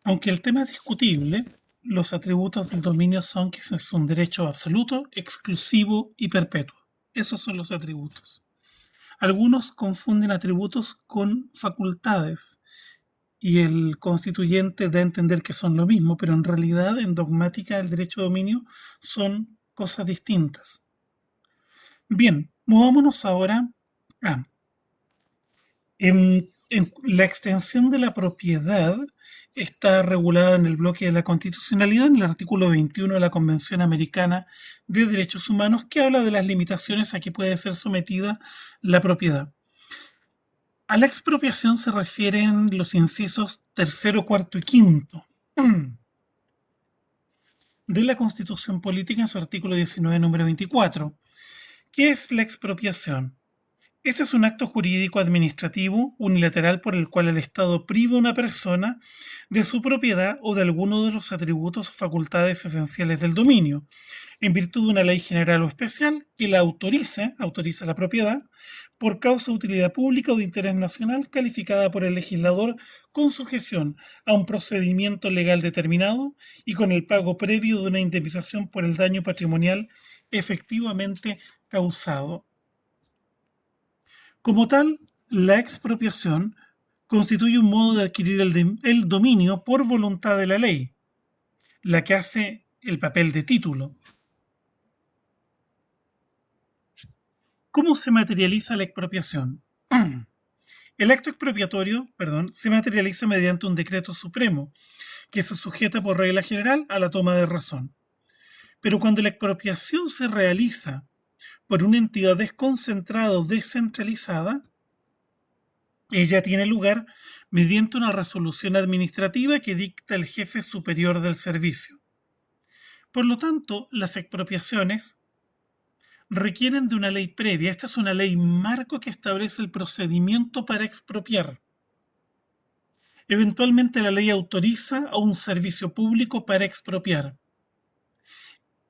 Aunque el tema es discutible, los atributos del dominio son que es un derecho absoluto, exclusivo y perpetuo. Esos son los atributos. Algunos confunden atributos con facultades y el constituyente da a entender que son lo mismo, pero en realidad en dogmática el derecho de dominio son cosas distintas. Bien, movámonos ahora a la extensión de la propiedad está regulada en el bloque de la constitucionalidad, en el artículo 21 de la Convención Americana de Derechos Humanos, que habla de las limitaciones a que puede ser sometida la propiedad. A la expropiación se refieren los incisos tercero, cuarto y quinto de la Constitución Política en su artículo 19, número 24. ¿Qué es la expropiación? Este es un acto jurídico administrativo unilateral por el cual el Estado priva a una persona de su propiedad o de alguno de los atributos o facultades esenciales del dominio, en virtud de una ley general o especial que la autoriza la propiedad, por causa de utilidad pública o de interés nacional calificada por el legislador con sujeción a un procedimiento legal determinado y con el pago previo de una indemnización por el daño patrimonial efectivamente causado. Como tal, la expropiación constituye un modo de adquirir el dominio por voluntad de la ley, la que hace el papel de título. ¿Cómo se materializa la expropiación? El acto expropiatorio, se materializa mediante un decreto supremo que se sujeta por regla general a la toma de razón. Pero cuando la expropiación se realiza por una entidad desconcentrada o descentralizada, ella tiene lugar mediante una resolución administrativa que dicta el jefe superior del servicio. Por lo tanto, las expropiaciones requieren de una ley previa. Esta es una ley marco que establece el procedimiento para expropiar. Eventualmente la ley autoriza a un servicio público para expropiar.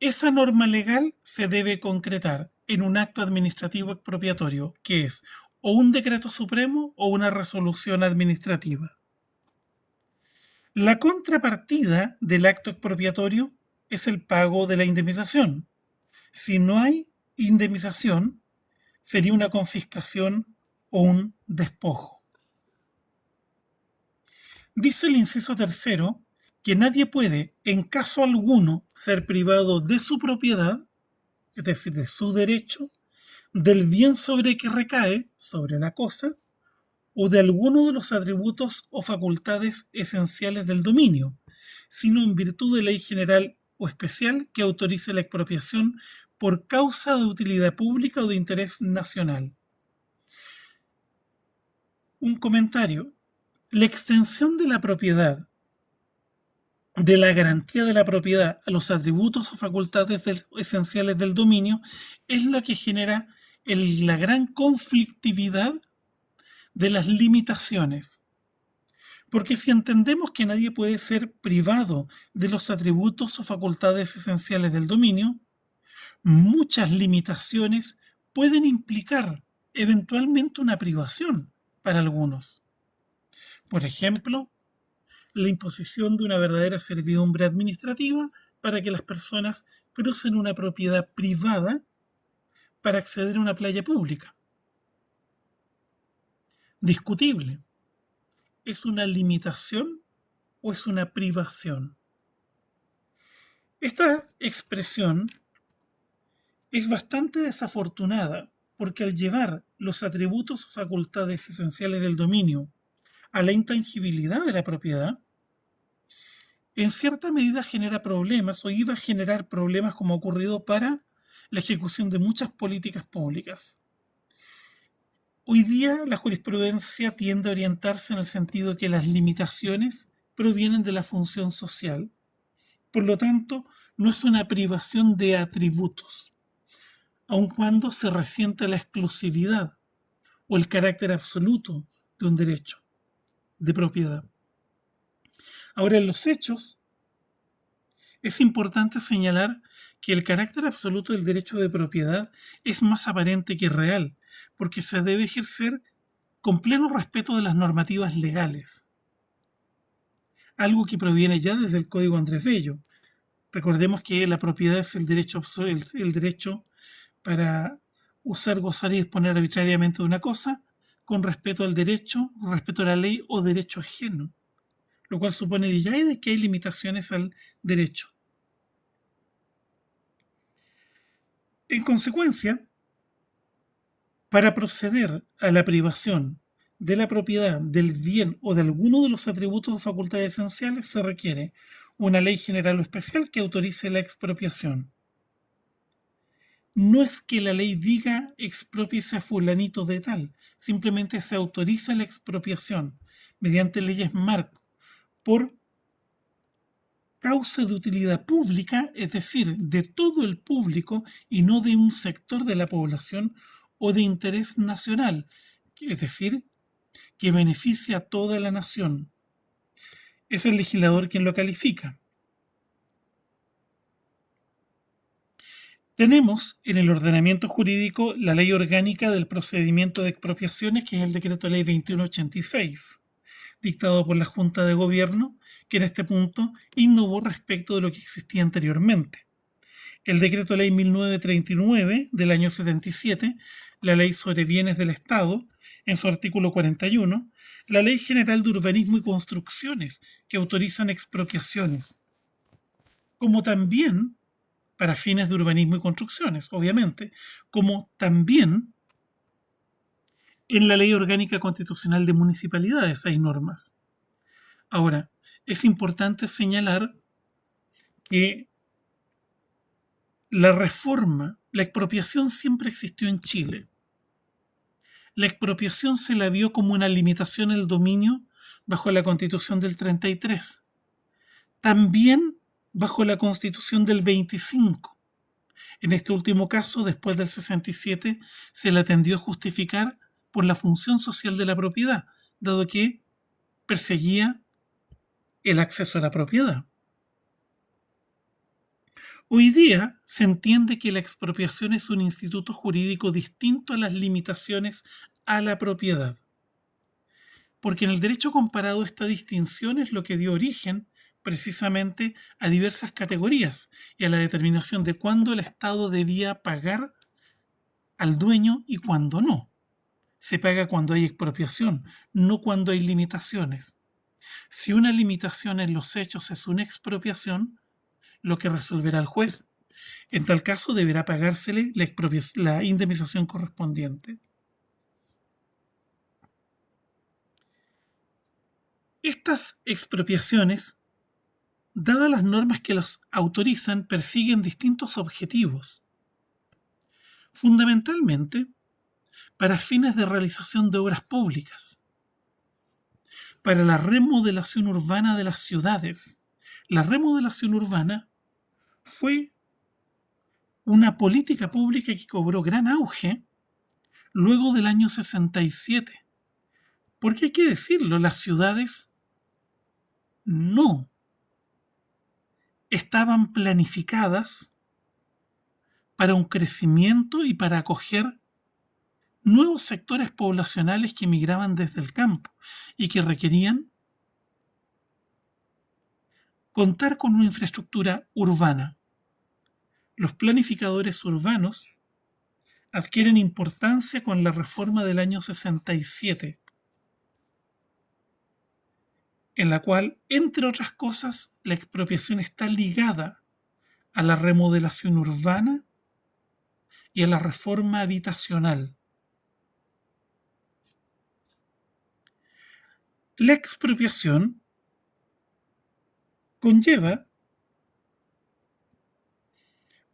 Esa norma legal se debe concretar en un acto administrativo expropiatorio, que es o un decreto supremo o una resolución administrativa. La contrapartida del acto expropiatorio es el pago de la indemnización. Si no hay indemnización, sería una confiscación o un despojo. Dice el inciso tercero que nadie puede, en caso alguno, ser privado de su propiedad, es decir, de su derecho, del bien sobre que recae, sobre la cosa, o de alguno de los atributos o facultades esenciales del dominio, sino en virtud de ley general o especial que autorice la expropiación por causa de utilidad pública o de interés nacional. Un comentario. La extensión de la propiedad, de la garantía de la propiedad a los atributos o facultades esenciales del dominio es lo que genera la gran conflictividad de las limitaciones. Porque si entendemos que nadie puede ser privado de los atributos o facultades esenciales del dominio, muchas limitaciones pueden implicar eventualmente una privación para algunos. Por ejemplo, la imposición de una verdadera servidumbre administrativa para que las personas crucen una propiedad privada para acceder a una playa pública. Discutible. ¿Es una limitación o es una privación? Esta expresión es bastante desafortunada porque al llevar los atributos o facultades esenciales del dominio a la intangibilidad de la propiedad, en cierta medida genera problemas o iba a generar problemas como ha ocurrido para la ejecución de muchas políticas públicas. Hoy día la jurisprudencia tiende a orientarse en el sentido de que las limitaciones provienen de la función social. Por lo tanto, no es una privación de atributos, aun cuando se resiente la exclusividad o el carácter absoluto de un derecho de propiedad. Ahora, en los hechos, es importante señalar que el carácter absoluto del derecho de propiedad es más aparente que real, porque se debe ejercer con pleno respeto de las normativas legales. algo que proviene ya desde el Código Andrés Bello. Recordemos que la propiedad es el derecho, el derecho para usar, gozar y disponer arbitrariamente de una cosa con respeto al derecho, respeto a la ley o derecho ajeno, lo cual supone ya de que hay limitaciones al derecho. En consecuencia, para proceder a la privación de la propiedad del bien o de alguno de los atributos o facultades esenciales se requiere una ley general o especial que autorice la expropiación. No es que la ley diga expropiese a fulanito de tal, simplemente se autoriza la expropiación mediante leyes marco por causa de utilidad pública, es decir, de todo el público y no de un sector de la población o de interés nacional, es decir, que beneficia a toda la nación. Es el legislador quien lo califica. Tenemos en el ordenamiento jurídico la Ley Orgánica del Procedimiento de Expropiaciones, que es el Decreto Ley 2186, dictado por la Junta de Gobierno, que en este punto innovó respecto de lo que existía anteriormente. El Decreto Ley 1939 del año 77, la Ley sobre Bienes del Estado, en su artículo 41, la Ley General de Urbanismo y Construcciones, que autorizan expropiaciones, como también para fines de urbanismo y construcciones, obviamente, como también en la Ley Orgánica Constitucional de Municipalidades hay normas. Ahora, es importante señalar que la reforma, la expropiación siempre existió en Chile. La expropiación se la vio como una limitación al dominio bajo la Constitución del 33, también bajo la Constitución del 25. En este último caso, después del 67, se la tendió a justificar por la función social de la propiedad, dado que perseguía el acceso a la propiedad. Hoy día se entiende que la expropiación es un instituto jurídico distinto a las limitaciones a la propiedad, porque en el derecho comparado esta distinción es lo que dio origen precisamente a diversas categorías y a la determinación de cuándo el Estado debía pagar al dueño y cuándo no. Se paga cuando hay expropiación, no cuando hay limitaciones. Si una limitación en los hechos es una expropiación, lo que resolverá el juez. En tal caso deberá pagársele la indemnización correspondiente. Estas expropiaciones, dadas las normas que las autorizan, persiguen distintos objetivos. Fundamentalmente, para fines de realización de obras públicas, para la remodelación urbana de las ciudades. La remodelación urbana fue una política pública que cobró gran auge luego del año 67. Porque hay que decirlo, las ciudades no estaban planificadas para un crecimiento y para acoger nuevos sectores poblacionales que migraban desde el campo y que requerían contar con una infraestructura urbana. Los planificadores urbanos adquieren importancia con la reforma del año 67, en la cual, entre otras cosas, la expropiación está ligada a la remodelación urbana y a la reforma habitacional. La expropiación conlleva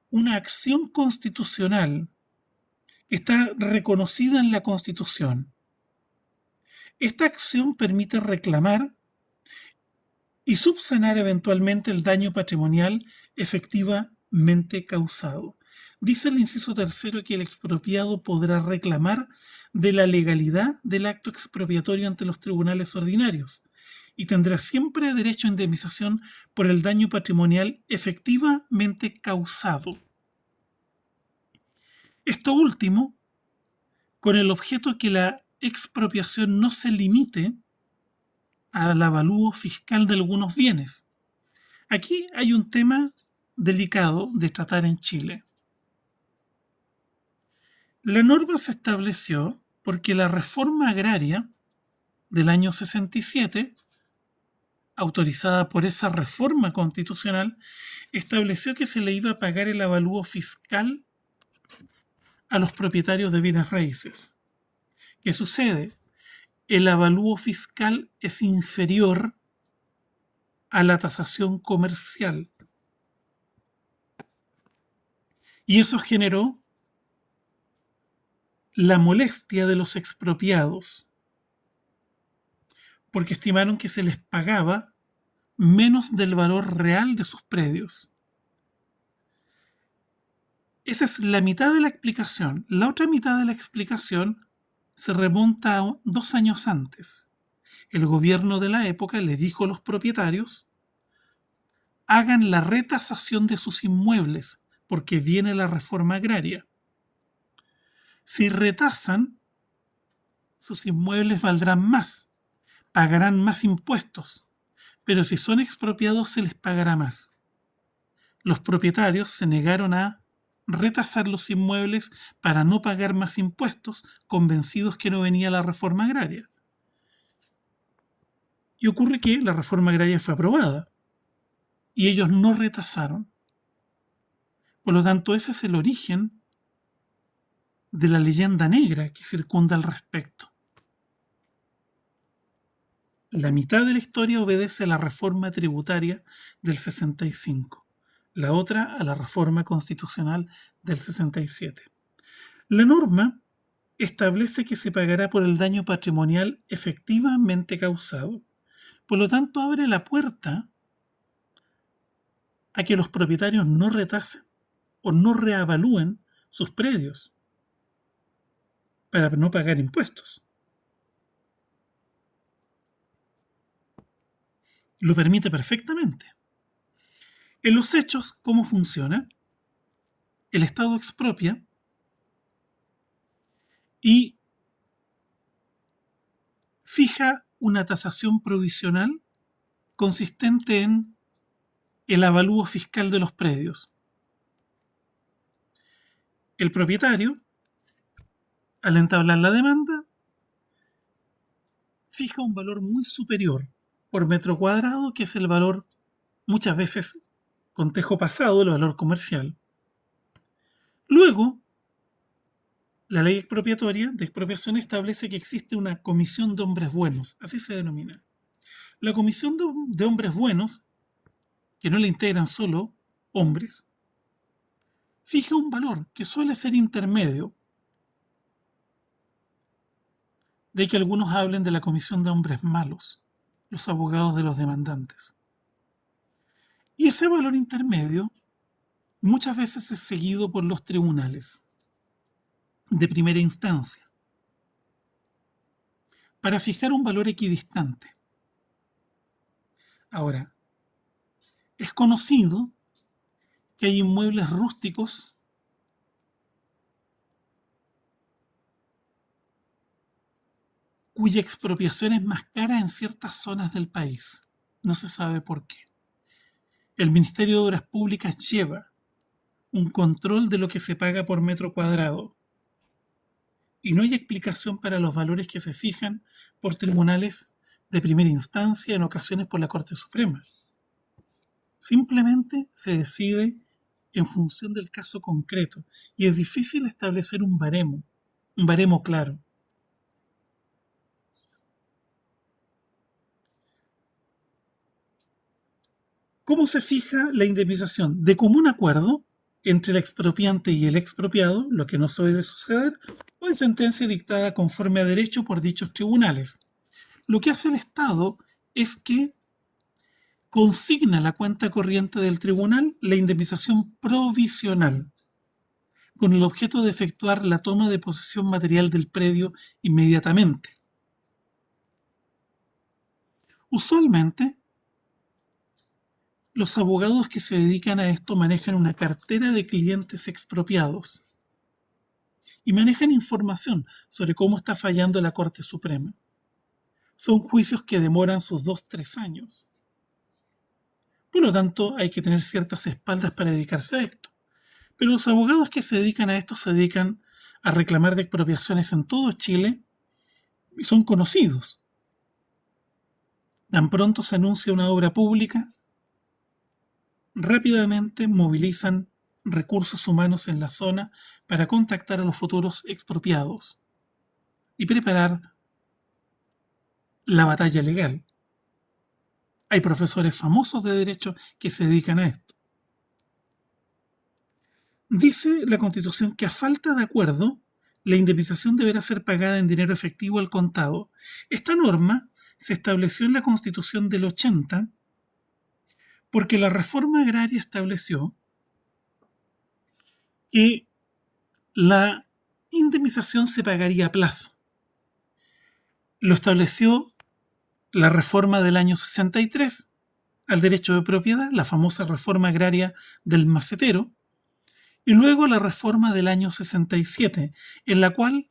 una acción constitucional que está reconocida en la Constitución. Esta acción permite reclamar y subsanar eventualmente el daño patrimonial efectivamente causado. Dice el inciso tercero que el expropiado podrá reclamar de la legalidad del acto expropiatorio ante los tribunales ordinarios y tendrá siempre derecho a indemnización por el daño patrimonial efectivamente causado. Esto último, con el objeto que la expropiación no se limite al avalúo fiscal de algunos bienes. Aquí hay un tema delicado de tratar en Chile. La norma se estableció porque la reforma agraria del año 67, autorizada por esa reforma constitucional, estableció que se le iba a pagar el avalúo fiscal a los propietarios de bienes raíces. ¿Qué sucede? El avalúo fiscal es inferior a la tasación comercial. Y eso generó la molestia de los expropiados, porque estimaron que se les pagaba menos del valor real de sus predios. Esa es la mitad de la explicación. La otra mitad de la explicación se remonta a 2 años antes. El gobierno de la época le dijo a los propietarios: hagan la retasación de sus inmuebles, porque viene la reforma agraria. Si retasan, sus inmuebles valdrán más, pagarán más impuestos, pero si son expropiados se les pagará más. Los propietarios se negaron a retasar los inmuebles para no pagar más impuestos, convencidos que no venía la reforma agraria. Y ocurre que la reforma agraria fue aprobada y ellos no retasaron. Por lo tanto, ese es el origen de la leyenda negra que circunda al respecto. La mitad de la historia obedece a la reforma tributaria del 65, la otra a la reforma constitucional del 67. La norma establece que se pagará por el daño patrimonial efectivamente causado. Por lo tanto, abre la puerta a que los propietarios no retasen o no reavalúen sus predios para no pagar impuestos. Lo permite perfectamente. En los hechos, ¿cómo funciona? El Estado expropia y fija una tasación provisional consistente en el avalúo fiscal de los predios. El propietario, al entablar la demanda, fija un valor muy superior por metro cuadrado, que es el valor, muchas veces con tejo pasado, el valor comercial. Luego, la ley expropiatoria de expropiación establece que existe una comisión de hombres buenos, así se denomina. La comisión de hombres buenos, que no la integran solo hombres, fija un valor que suele ser intermedio. De que algunos hablen de la comisión de hombres malos, los abogados de los demandantes. Y ese valor intermedio muchas veces es seguido por los tribunales de primera instancia para fijar un valor equidistante. Ahora, es conocido que hay inmuebles rústicos cuya expropiación es más cara en ciertas zonas del país. No se sabe por qué. El Ministerio de Obras Públicas lleva un control de lo que se paga por metro cuadrado y no hay explicación para los valores que se fijan por tribunales de primera instancia, en ocasiones por la Corte Suprema. Simplemente se decide en función del caso concreto y es difícil establecer un baremo claro. ¿Cómo se fija la indemnización? De común acuerdo entre el expropiante y el expropiado, lo que no suele suceder, o en sentencia dictada conforme a derecho por dichos tribunales. Lo que hace el Estado es que consigna a la cuenta corriente del tribunal la indemnización provisional, con el objeto de efectuar la toma de posesión material del predio inmediatamente. Usualmente, los abogados que se dedican a esto manejan una cartera de clientes expropiados y manejan información sobre cómo está fallando la Corte Suprema, son juicios que demoran sus 2, 3 años. Por lo tanto, hay que tener ciertas espaldas para dedicarse a esto. Pero los abogados que se dedican a esto se dedican a reclamar de expropiaciones en todo Chile y son conocidos. Tan pronto se anuncia una obra pública, rápidamente movilizan recursos humanos en la zona para contactar a los futuros expropiados y preparar la batalla legal. Hay profesores famosos de derecho que se dedican a esto. Dice la Constitución que a falta de acuerdo, la indemnización deberá ser pagada en dinero efectivo al contado. Esta norma se estableció en la Constitución del 80 porque la reforma agraria estableció que la indemnización se pagaría a plazo. Lo estableció la reforma del año 63 al derecho de propiedad, la famosa reforma agraria del macetero, y luego la reforma del año 67, en la cual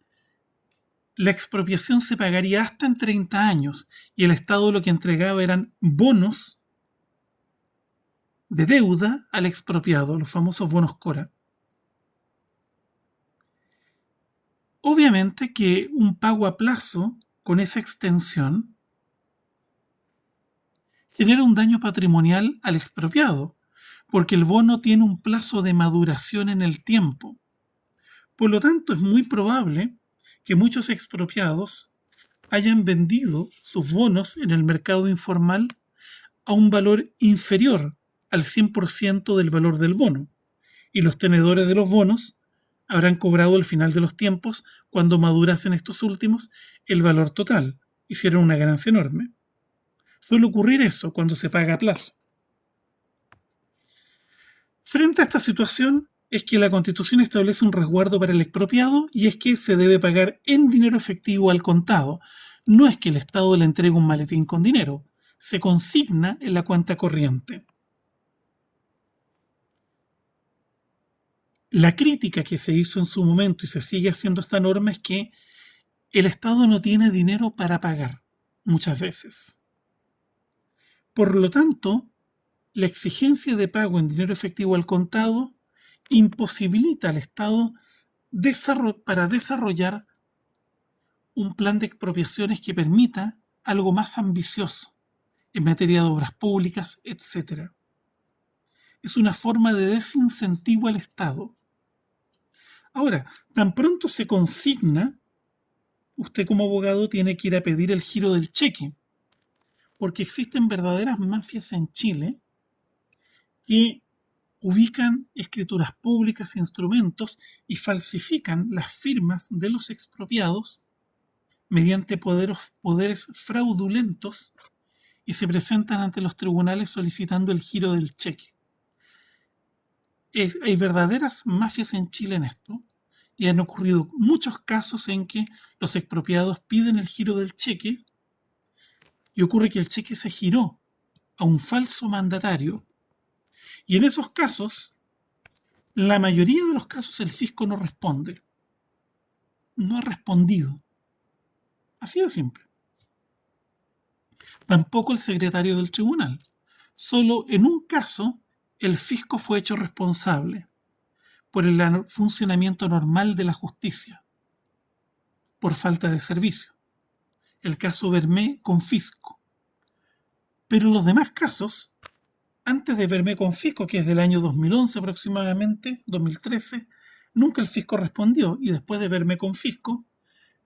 la expropiación se pagaría hasta en 30 años y el Estado lo que entregaba eran bonos de deuda al expropiado, los famosos bonos Cora. Obviamente que un pago a plazo con esa extensión genera un daño patrimonial al expropiado, porque el bono tiene un plazo de maduración en el tiempo. Por lo tanto, es muy probable que muchos expropiados hayan vendido sus bonos en el mercado informal a un valor inferior al 100% del valor del bono, y los tenedores de los bonos habrán cobrado al final de los tiempos, cuando madurasen estos últimos, el valor total. Hicieron una ganancia enorme. Suele ocurrir eso cuando se paga a plazo. Frente a esta situación es que la Constitución establece un resguardo para el expropiado y es que se debe pagar en dinero efectivo al contado. No es que el Estado le entregue un maletín con dinero, se consigna en la cuenta corriente. La crítica que se hizo en su momento y se sigue haciendo esta norma es que el Estado no tiene dinero para pagar muchas veces. Por lo tanto, la exigencia de pago en dinero efectivo al contado imposibilita al Estado para desarrollar un plan de expropiaciones que permita algo más ambicioso en materia de obras públicas, etc. Es una forma de desincentivo al Estado. Ahora, tan pronto se consigna, usted como abogado tiene que ir a pedir el giro del cheque, porque existen verdaderas mafias en Chile que ubican escrituras públicas, instrumentos y falsifican las firmas de los expropiados mediante poderes fraudulentos y se presentan ante los tribunales solicitando el giro del cheque. Hay verdaderas mafias en Chile en esto y han ocurrido muchos casos en que los expropiados piden el giro del cheque y ocurre que el cheque se giró a un falso mandatario. Y en esos casos, la mayoría de los casos el fisco no responde. No ha respondido. Así de simple. Tampoco el secretario del tribunal. Solo en un caso el fisco fue hecho responsable por el funcionamiento normal de la justicia, por falta de servicio. El caso Bermé con fisco. Pero en los demás casos, antes de Bermé con fisco, que es del año 2011 aproximadamente, 2013, nunca el fisco respondió. Y después de Bermé con fisco,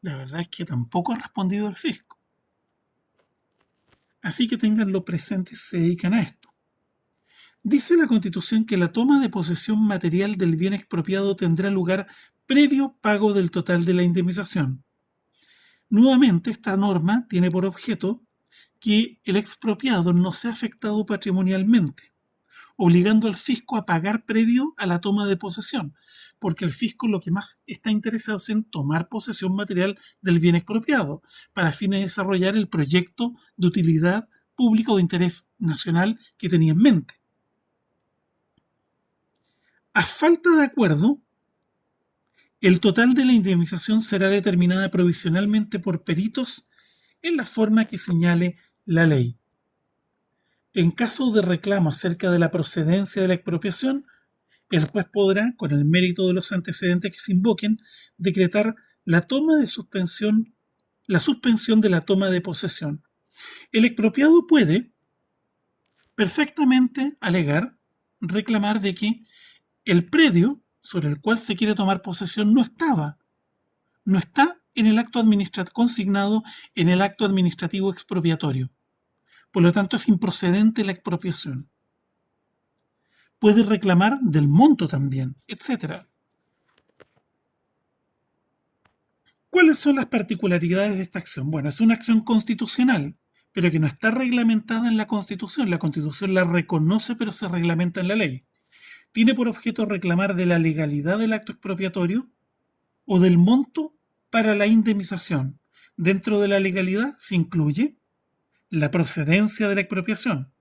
la verdad es que tampoco ha respondido el fisco. Así que tenganlo presente si se dedican a esto. Dice la Constitución que la toma de posesión material del bien expropiado tendrá lugar previo pago del total de la indemnización. Nuevamente, esta norma tiene por objeto que el expropiado no sea afectado patrimonialmente, obligando al fisco a pagar previo a la toma de posesión, porque el fisco lo que más está interesado es en tomar posesión material del bien expropiado, para fines de desarrollar el proyecto de utilidad pública o de interés nacional que tenía en mente. A falta de acuerdo, el total de la indemnización será determinada provisionalmente por peritos en la forma que señale la ley. En caso de reclamo acerca de la procedencia de la expropiación, el juez podrá, con el mérito de los antecedentes que se invoquen, decretar la toma de suspensión, la suspensión de la toma de posesión. El expropiado puede perfectamente alegar, reclamar de que el predio sobre el cual se quiere tomar posesión no está en el acto consignado en el acto administrativo expropiatorio. Por lo tanto, es improcedente la expropiación. Puede reclamar del monto también, etc. ¿Cuáles son las particularidades de esta acción? Bueno, es una acción constitucional, pero que no está reglamentada en la Constitución. La Constitución la reconoce, pero se reglamenta en la ley. Tiene por objeto reclamar de la legalidad del acto expropiatorio o del monto para la indemnización. Dentro de la legalidad se incluye la procedencia de la expropiación.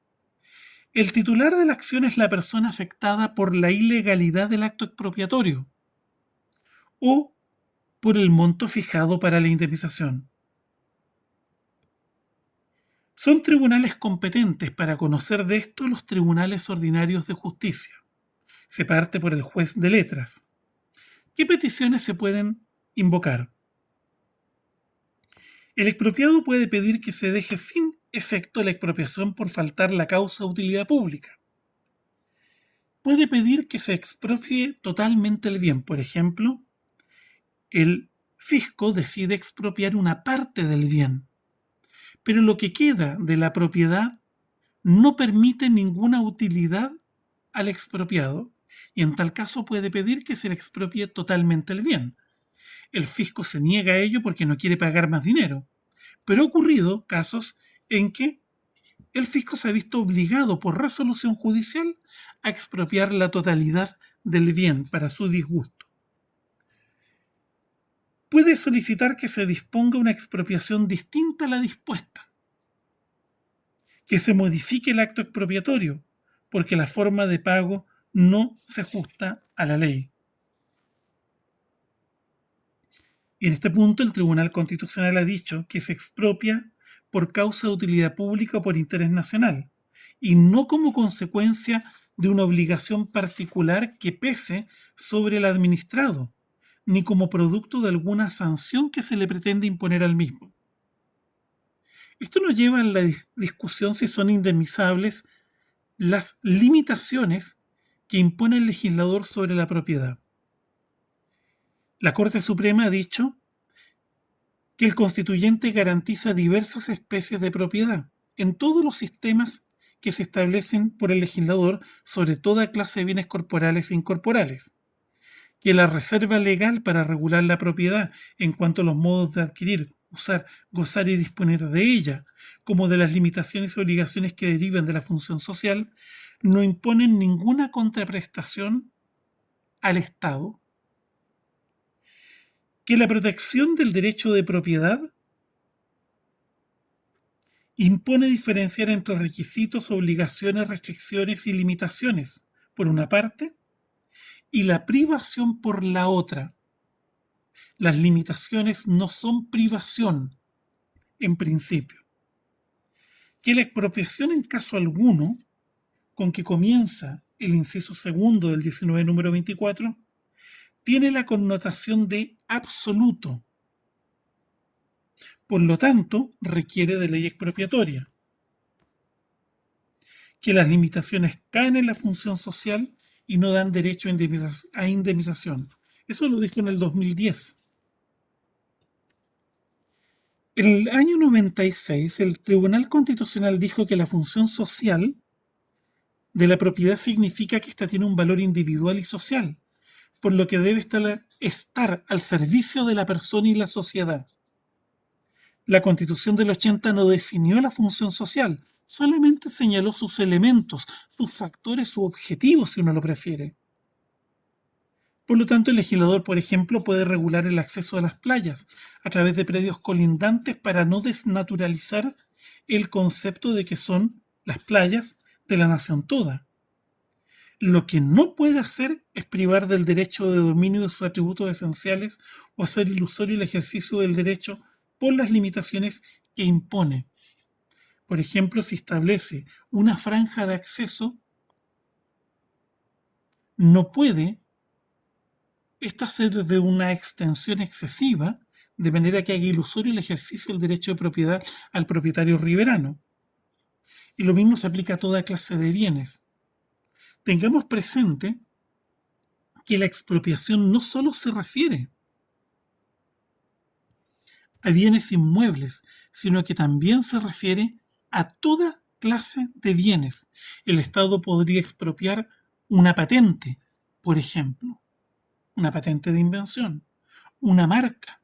El titular de la acción es la persona afectada por la ilegalidad del acto expropiatorio o por el monto fijado para la indemnización. Son tribunales competentes para conocer de esto los tribunales ordinarios de justicia. Se parte por el juez de letras. ¿Qué peticiones se pueden invocar? El expropiado puede pedir que se deje sin efecto la expropiación por faltar la causa de utilidad pública. Puede pedir que se expropie totalmente el bien. Por ejemplo, el fisco decide expropiar una parte del bien, pero lo que queda de la propiedad no permite ninguna utilidad al expropiado y en tal caso puede pedir que se le expropie totalmente el bien. El fisco se niega a ello porque no quiere pagar más dinero, pero ha ocurrido casos en que el fisco se ha visto obligado por resolución judicial a expropiar la totalidad del bien para su disgusto. Puede solicitar que se disponga una expropiación distinta a la dispuesta, que se modifique el acto expropiatorio, porque la forma de pago no se ajusta a la ley. Y en este punto el Tribunal Constitucional ha dicho que se expropia por causa de utilidad pública o por interés nacional, y no como consecuencia de una obligación particular que pese sobre el administrado, ni como producto de alguna sanción que se le pretende imponer al mismo. Esto nos lleva a la discusión si son indemnizables las limitaciones que impone el legislador sobre la propiedad. La Corte Suprema ha dicho que el constituyente garantiza diversas especies de propiedad en todos los sistemas que se establecen por el legislador sobre toda clase de bienes corporales e incorporales, que la reserva legal para regular la propiedad en cuanto a los modos de adquirir, usar, gozar y disponer de ella, como de las limitaciones y obligaciones que derivan de la función social, no imponen ninguna contraprestación al Estado, que la protección del derecho de propiedad impone diferenciar entre requisitos, obligaciones, restricciones y limitaciones, por una parte, y la privación por la otra. Las limitaciones no son privación, en principio. Que la expropiación en caso alguno, con que comienza el inciso segundo del 19 número 24, tiene la connotación de absoluto. Por lo tanto, requiere de ley expropiatoria. Que las limitaciones caen en la función social y no dan derecho a indemnización. Eso lo dijo en el 2010. En el año 96, el Tribunal Constitucional dijo que la función social de la propiedad significa que ésta tiene un valor individual y social, por lo que debe estar al servicio de la persona y la sociedad. La Constitución del 80 no definió la función social, solamente señaló sus elementos, sus factores, su objetivo, si uno lo prefiere. Por lo tanto, el legislador, por ejemplo, puede regular el acceso a las playas a través de predios colindantes para no desnaturalizar el concepto de que son las playas de la nación toda. Lo que no puede hacer es privar del derecho de dominio de sus atributos esenciales o hacer ilusorio el ejercicio del derecho por las limitaciones que impone. Por ejemplo, si establece una franja de acceso, no puede esta ser de una extensión excesiva, de manera que haga ilusorio el ejercicio del derecho de propiedad al propietario riberano. Y lo mismo se aplica a toda clase de bienes. Tengamos presente que la expropiación no solo se refiere a bienes inmuebles, sino que también se refiere a toda clase de bienes. El Estado podría expropiar una patente, por ejemplo, una patente de invención, una marca.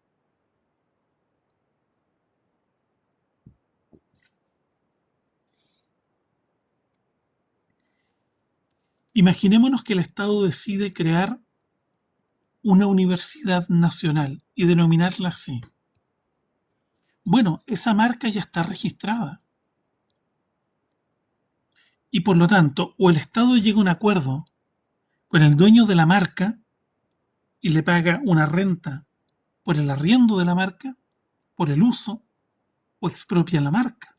Imaginémonos que el Estado decide crear una universidad nacional y denominarla así. Bueno, esa marca ya está registrada y por lo tanto, o el Estado llega a un acuerdo con el dueño de la marca y le paga una renta por el arriendo de la marca, por el uso, o expropia la marca.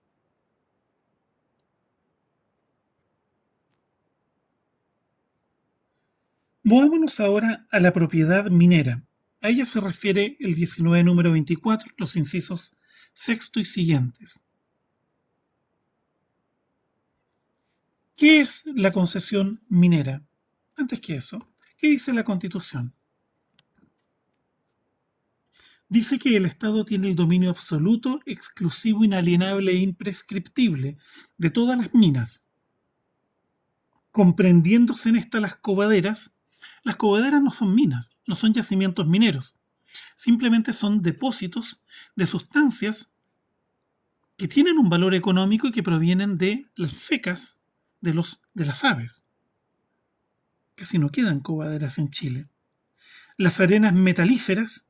Movámonos ahora a la propiedad minera. A ella se refiere el 19 número 24, los incisos sexto y siguientes. ¿Qué es la concesión minera? Antes que eso, ¿qué dice la Constitución? Dice que el Estado tiene el dominio absoluto, exclusivo, inalienable e imprescriptible de todas las minas, comprendiéndose en esta las cobaderas. Las cobaderas no son minas, no son yacimientos mineros, simplemente son depósitos de sustancias que tienen un valor económico y que provienen de las fecas de las aves. Casi no quedan cobaderas en Chile. Las arenas metalíferas,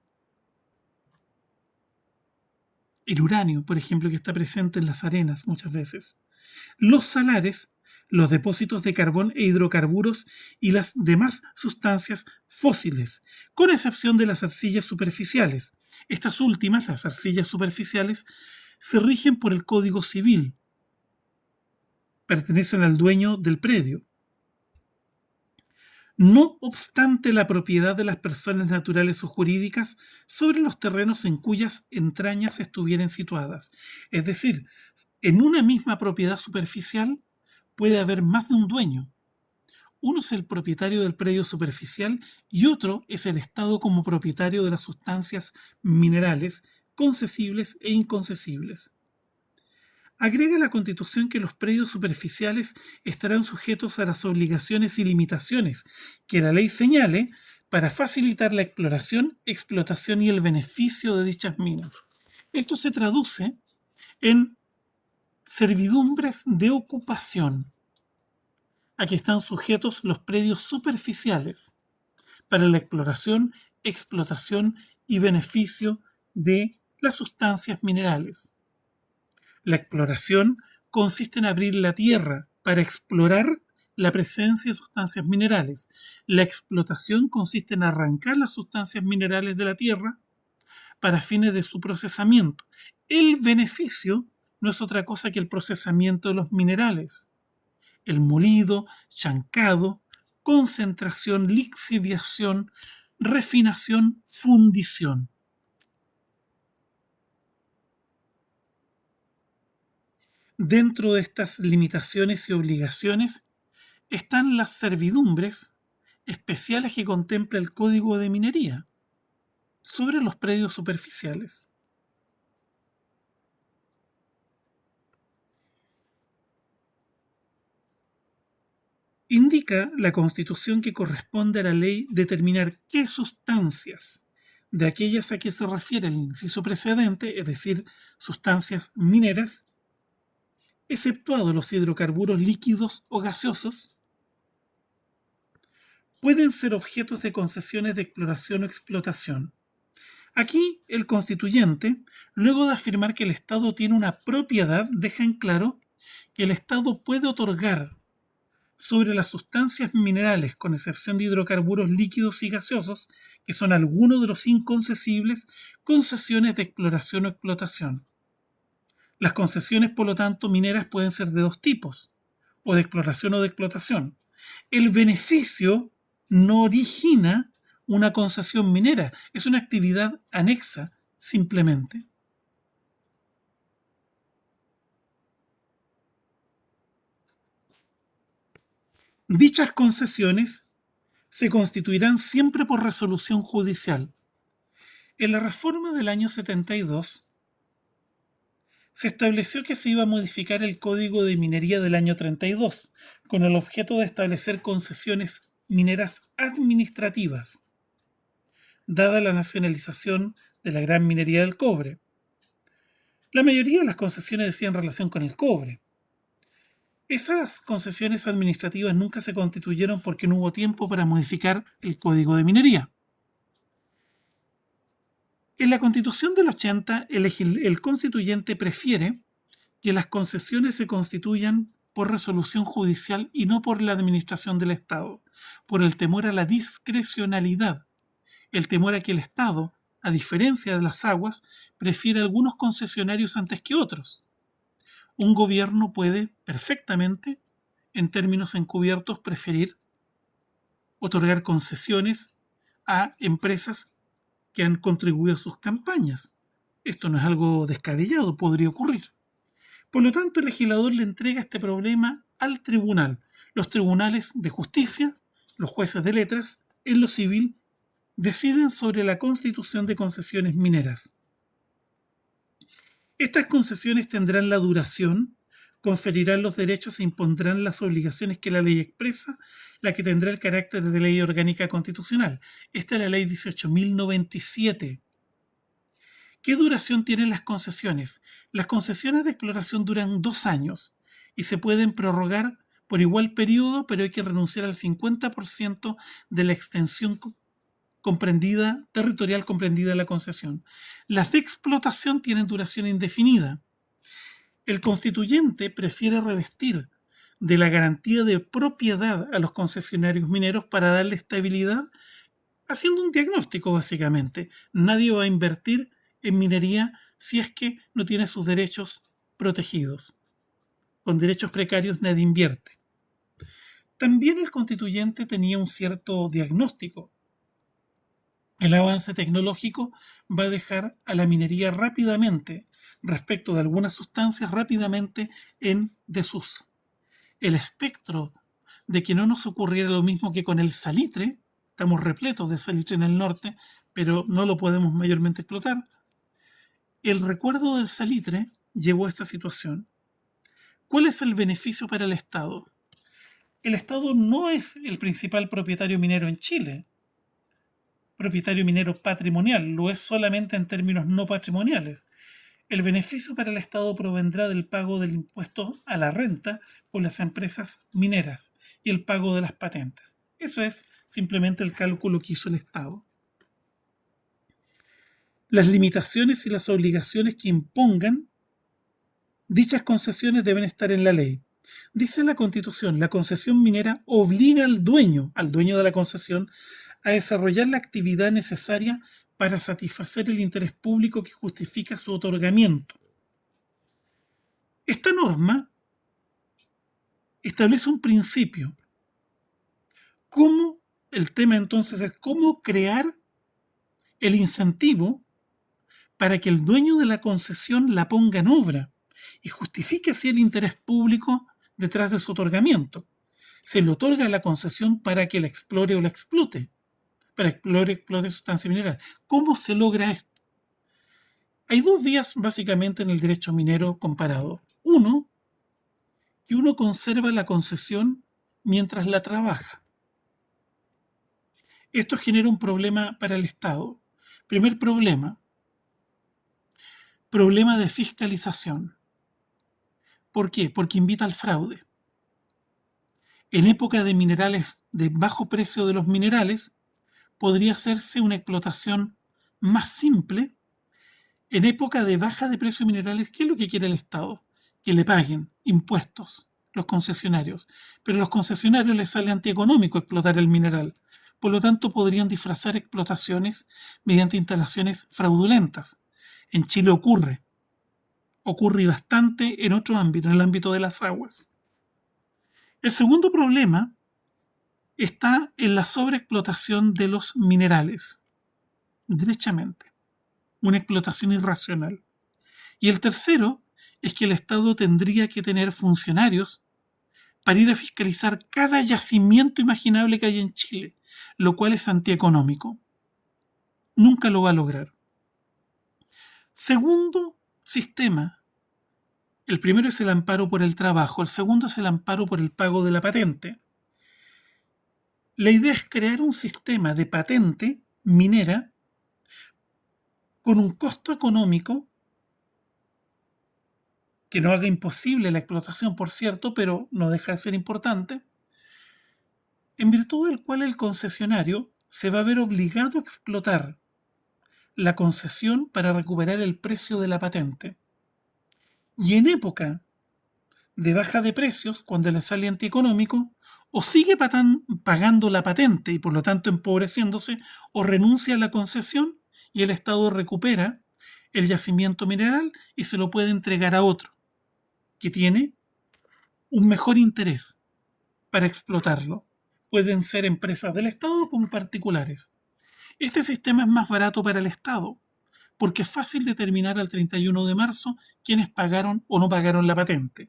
el uranio, por ejemplo, que está presente en las arenas muchas veces, los salares, los depósitos de carbón e hidrocarburos y las demás sustancias fósiles, con excepción de las arcillas superficiales. Estas últimas, las arcillas superficiales, se rigen por el Código Civil, pertenecen al dueño del predio. No obstante la propiedad de las personas naturales o jurídicas sobre los terrenos en cuyas entrañas estuvieran situadas. Es decir, en una misma propiedad superficial puede haber más de un dueño. Uno es el propietario del predio superficial y otro es el Estado como propietario de las sustancias minerales concesibles e inconcesibles. Agrega la Constitución que los predios superficiales estarán sujetos a las obligaciones y limitaciones que la ley señale para facilitar la exploración, explotación y el beneficio de dichas minas. Esto se traduce en servidumbres de ocupación a que están sujetos los predios superficiales para la exploración, explotación y beneficio de las sustancias minerales. La exploración consiste en abrir la tierra para explorar la presencia de sustancias minerales. La explotación consiste en arrancar las sustancias minerales de la tierra para fines de su procesamiento. El beneficio no es otra cosa que el procesamiento de los minerales. El molido, chancado, concentración, lixiviación, refinación, fundición. Dentro de estas limitaciones y obligaciones están las servidumbres especiales que contempla el Código de Minería sobre los predios superficiales. Indica la Constitución que corresponde a la ley determinar qué sustancias de aquellas a que se refiere el inciso precedente, es decir, sustancias mineras, exceptuados los hidrocarburos líquidos o gaseosos, pueden ser objetos de concesiones de exploración o explotación. Aquí el constituyente, luego de afirmar que el Estado tiene una propiedad, deja en claro que el Estado puede otorgar sobre las sustancias minerales, con excepción de hidrocarburos líquidos y gaseosos, que son algunos de los inconcesibles, concesiones de exploración o explotación. Las concesiones, por lo tanto, mineras pueden ser de dos tipos, o de exploración o de explotación. El beneficio no origina una concesión minera, es una actividad anexa simplemente. Dichas concesiones se constituirán siempre por resolución judicial. En la reforma del año 72 se estableció que se iba a modificar el Código de Minería del año 32, con el objeto de establecer concesiones mineras administrativas, dada la nacionalización de la gran minería del cobre. La mayoría de las concesiones decían relación con el cobre. Esas concesiones administrativas nunca se constituyeron porque no hubo tiempo para modificar el Código de Minería. En la Constitución del 80, el constituyente prefiere que las concesiones se constituyan por resolución judicial y no por la administración del Estado, por el temor a la discrecionalidad, el temor a que el Estado, a diferencia de las aguas, prefiere algunos concesionarios antes que otros. Un gobierno puede perfectamente, en términos encubiertos, preferir otorgar concesiones a empresas que han contribuido a sus campañas. Esto no es algo descabellado, podría ocurrir. Por lo tanto, el legislador le entrega este problema al tribunal. Los tribunales de justicia, los jueces de letras, en lo civil, deciden sobre la constitución de concesiones mineras. Estas concesiones tendrán la duración, conferirán los derechos e impondrán las obligaciones que la ley expresa, la que tendrá el carácter de ley orgánica constitucional. Esta es la ley 18.097. ¿Qué duración tienen las concesiones? Las concesiones de exploración duran 2 años y se pueden prorrogar por igual periodo, pero hay que renunciar al 50% de la extensión territorial comprendida en la concesión. Las de explotación tienen duración indefinida. El constituyente prefiere revestir de la garantía de propiedad a los concesionarios mineros para darle estabilidad, haciendo un diagnóstico básicamente. Nadie va a invertir en minería si es que no tiene sus derechos protegidos. Con derechos precarios nadie invierte. También el constituyente tenía un cierto diagnóstico. El avance tecnológico va a dejar a la minería rápidamente, respecto de algunas sustancias, rápidamente en desuso. El espectro de que no nos ocurriera lo mismo que con el salitre, estamos repletos de salitre en el norte, pero no lo podemos mayormente explotar. El recuerdo del salitre llevó a esta situación. ¿Cuál es el beneficio para el Estado? El Estado no es el principal propietario minero en Chile, propietario minero patrimonial, lo es solamente en términos no patrimoniales. El beneficio para el Estado provendrá del pago del impuesto a la renta por las empresas mineras y el pago de las patentes. Eso es simplemente el cálculo que hizo el Estado. Las limitaciones y las obligaciones que impongan dichas concesiones deben estar en la ley. Dice la Constitución, la concesión minera obliga al dueño de la concesión, a desarrollar la actividad necesaria para satisfacer el interés público que justifica su otorgamiento. Esta norma establece un principio. El tema entonces es cómo crear el incentivo para que el dueño de la concesión la ponga en obra y justifique así el interés público detrás de su otorgamiento. Se le otorga la concesión para que la explore o la explote, explote sustancia mineral. ¿Cómo se logra esto? Hay dos vías básicamente en el derecho minero comparado. Uno, que uno conserva la concesión mientras la trabaja. Esto genera un problema para el Estado. Primer problema de fiscalización. ¿Por qué? Porque invita al fraude. En época de minerales, de bajo precio de los minerales, podría hacerse una explotación más simple. En época de baja de precio de minerales, ¿qué es lo que quiere el Estado? Que le paguen impuestos los concesionarios. Pero a los concesionarios les sale antieconómico explotar el mineral. Por lo tanto, podrían disfrazar explotaciones mediante instalaciones fraudulentas. En Chile ocurre ocurre bastante en otro ámbito, en el ámbito de las aguas. El segundo problema está en la sobreexplotación de los minerales, derechamente, una explotación irracional. Y el tercero es que el Estado tendría que tener funcionarios para ir a fiscalizar cada yacimiento imaginable que hay en Chile, lo cual es antieconómico. Nunca lo va a lograr. Segundo sistema. El primero es el amparo por el trabajo, el segundo es el amparo por el pago de la patente. La idea es crear un sistema de patente minera con un costo económico que no haga imposible la explotación, por cierto, pero no deja de ser importante, en virtud del cual el concesionario se va a ver obligado a explotar la concesión para recuperar el precio de la patente. Y en época de baja de precios, cuando le sale antieconómico, o sigue pagando la patente y por lo tanto empobreciéndose, o renuncia a la concesión y el Estado recupera el yacimiento mineral y se lo puede entregar a otro, que tiene un mejor interés para explotarlo. Pueden ser empresas del Estado como particulares. Este sistema es más barato para el Estado, porque es fácil determinar al 31 de marzo quiénes pagaron o no pagaron la patente.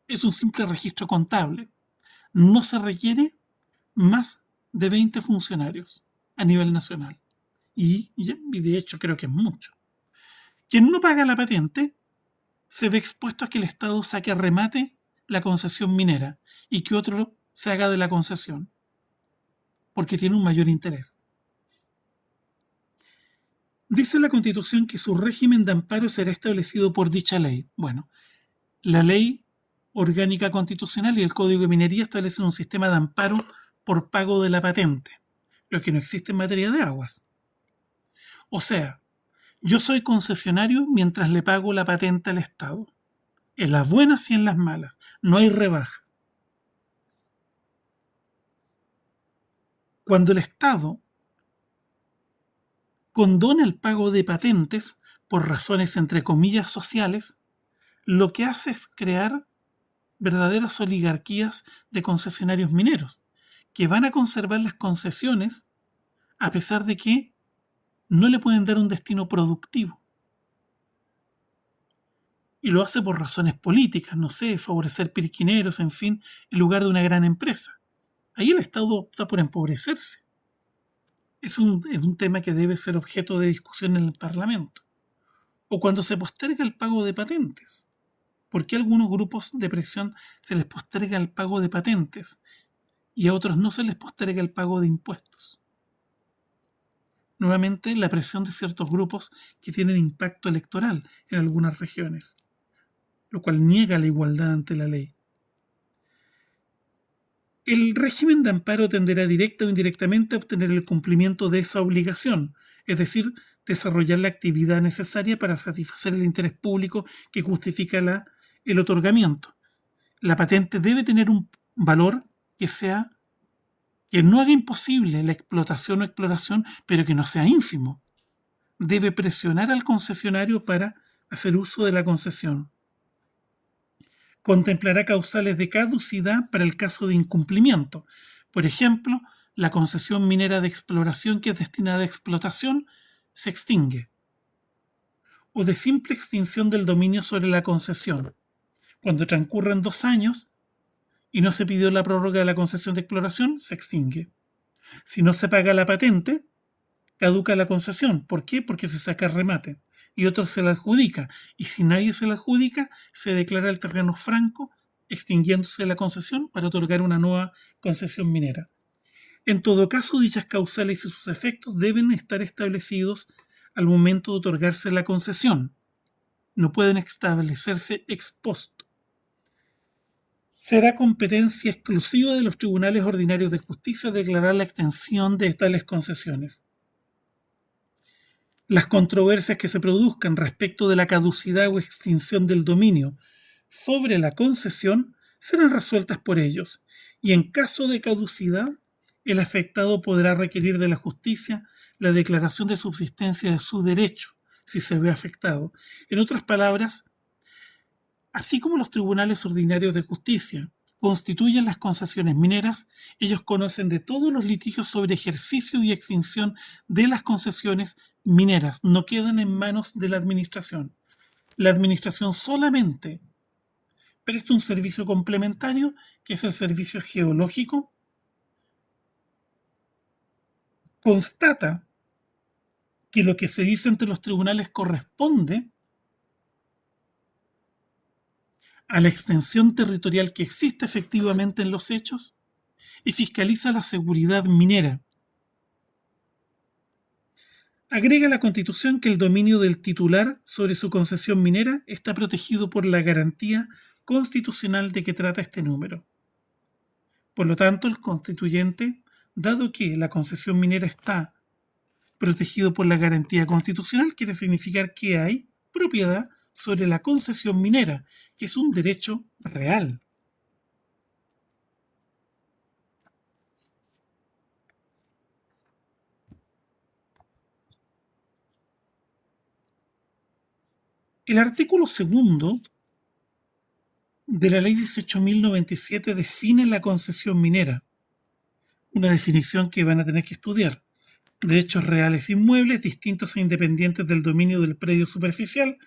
Es un simple registro contable. No se requiere más de 20 funcionarios a nivel nacional. Y de hecho creo que es mucho. Quien no paga la patente se ve expuesto a que el Estado saque a remate la concesión minera y que otro se haga de la concesión, porque tiene un mayor interés. Dice la Constitución que su régimen de amparo será establecido por dicha ley. Bueno, la Ley Orgánica Constitucional y el Código de Minería establecen un sistema de amparo por pago de la patente, lo que no existe en materia de aguas. O sea, yo soy concesionario mientras le pago la patente al Estado, en las buenas y en las malas. No hay rebaja. Cuando el Estado condona el pago de patentes por razones entre comillas sociales, lo que hace es crear verdaderas oligarquías de concesionarios mineros, que van a conservar las concesiones a pesar de que no le pueden dar un destino productivo. Y lo hace por razones políticas, no sé, favorecer pirquineros, en fin, en lugar de una gran empresa. Ahí el Estado opta por empobrecerse. Es un tema que debe ser objeto de discusión en el Parlamento. O cuando se posterga el pago de patentes. ¿Por qué a algunos grupos de presión se les posterga el pago de patentes y a otros no se les posterga el pago de impuestos? Nuevamente, la presión de ciertos grupos que tienen impacto electoral en algunas regiones, lo cual niega la igualdad ante la ley. El régimen de amparo tenderá directa o indirectamente a obtener el cumplimiento de esa obligación, es decir, desarrollar la actividad necesaria para satisfacer el interés público que justifica el otorgamiento. La patente debe tener un valor que no haga imposible la explotación o exploración, pero que no sea ínfimo. Debe presionar al concesionario para hacer uso de la concesión. Contemplará causales de caducidad para el caso de incumplimiento. Por ejemplo, la concesión minera de exploración que es destinada a explotación se extingue. O de simple extinción del dominio sobre la concesión. Cuando transcurren 2 años y no se pidió la prórroga de la concesión de exploración, se extingue. Si no se paga la patente, caduca la concesión. ¿Por qué? Porque se saca el remate y otro se la adjudica. Y si nadie se la adjudica, se declara el terreno franco, extinguiéndose la concesión para otorgar una nueva concesión minera. En todo caso, dichas causales y sus efectos deben estar establecidos al momento de otorgarse la concesión. No pueden establecerse ex post. Será competencia exclusiva de los tribunales ordinarios de justicia declarar la extensión de tales concesiones. Las controversias que se produzcan respecto de la caducidad o extinción del dominio sobre la concesión serán resueltas por ellos, y en caso de caducidad, el afectado podrá requerir de la justicia la declaración de subsistencia de su derecho, si se ve afectado. En otras palabras, Así como los tribunales ordinarios de justicia constituyen las concesiones mineras, ellos conocen de todos los litigios sobre ejercicio y extinción de las concesiones mineras. No quedan en manos de la administración. La administración solamente presta un servicio complementario, que es el servicio geológico, constata que lo que se dice ante los tribunales corresponde a la extensión territorial que existe efectivamente en los hechos y fiscaliza la seguridad minera. Agrega la Constitución que el dominio del titular sobre su concesión minera está protegido por la garantía constitucional de que trata este número. Por lo tanto, el constituyente, dado que la concesión minera está protegido por la garantía constitucional, quiere significar que hay propiedad sobre la concesión minera, que es un derecho real. El artículo segundo de la ley 18.097 define la concesión minera, una definición que van a tener que estudiar. Derechos reales inmuebles distintos e independientes del dominio del predio superficial,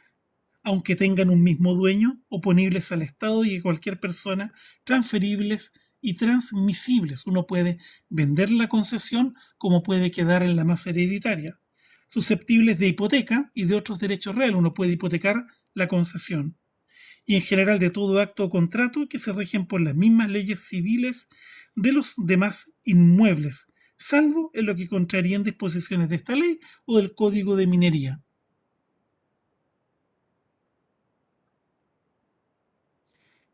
aunque tengan un mismo dueño, oponibles al Estado y a cualquier persona, transferibles y transmisibles. Uno puede vender la concesión como puede quedar en la masa hereditaria. Susceptibles de hipoteca y de otros derechos reales. Uno puede hipotecar la concesión. Y en general de todo acto o contrato que se rigen por las mismas leyes civiles de los demás inmuebles, salvo en lo que contrarían disposiciones de esta ley o del Código de Minería.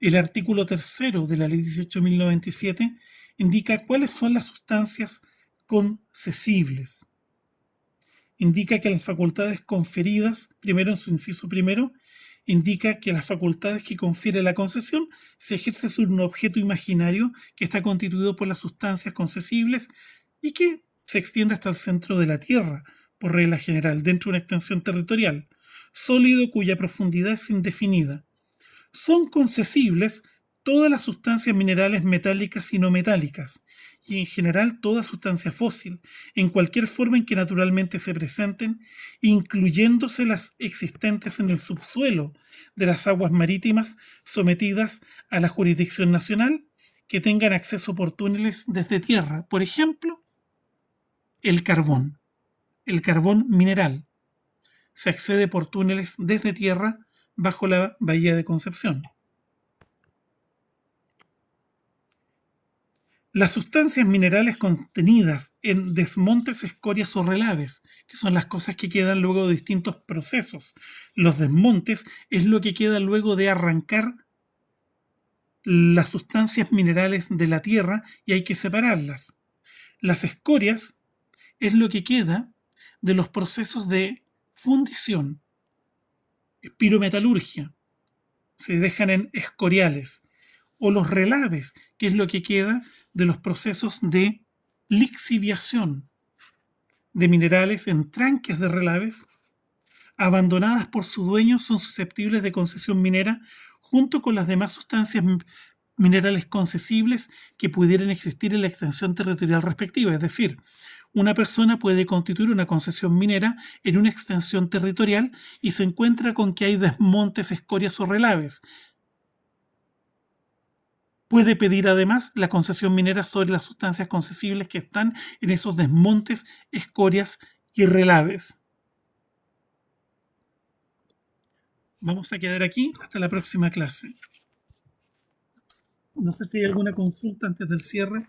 El artículo tercero de la ley 18.097 indica cuáles son las sustancias concesibles. Indica que las facultades conferidas, primero en su inciso primero, indica que las facultades que confiere la concesión se ejerce sobre un objeto imaginario que está constituido por las sustancias concesibles y que se extiende hasta el centro de la Tierra, por regla general, dentro de una extensión territorial, sólido cuya profundidad es indefinida. Son concesibles todas las sustancias minerales metálicas y no metálicas, y en general toda sustancia fósil, en cualquier forma en que naturalmente se presenten, incluyéndose las existentes en el subsuelo de las aguas marítimas sometidas a la jurisdicción nacional, que tengan acceso por túneles desde tierra. Por ejemplo, el carbón mineral, se accede por túneles desde tierra bajo la bahía de Concepción. Las sustancias minerales contenidas en desmontes, escorias o relaves, que son las cosas que quedan luego de distintos procesos. Los desmontes es lo que queda luego de arrancar las sustancias minerales de la tierra y hay que separarlas. Las escorias es lo que queda de los procesos de fundición, pirometalurgia, se dejan en escoriales, o los relaves, que es lo que queda de los procesos de lixiviación de minerales en tranques de relaves, abandonadas por su dueño, son susceptibles de concesión minera junto con las demás sustancias minerales concesibles que pudieran existir en la extensión territorial respectiva. Es decir, una persona puede constituir una concesión minera en una extensión territorial y se encuentra con que hay desmontes, escorias o relaves. Puede pedir además la concesión minera sobre las sustancias concesibles que están en esos desmontes, escorias y relaves. Vamos a quedar aquí hasta la próxima clase. No sé si hay alguna consulta antes del cierre.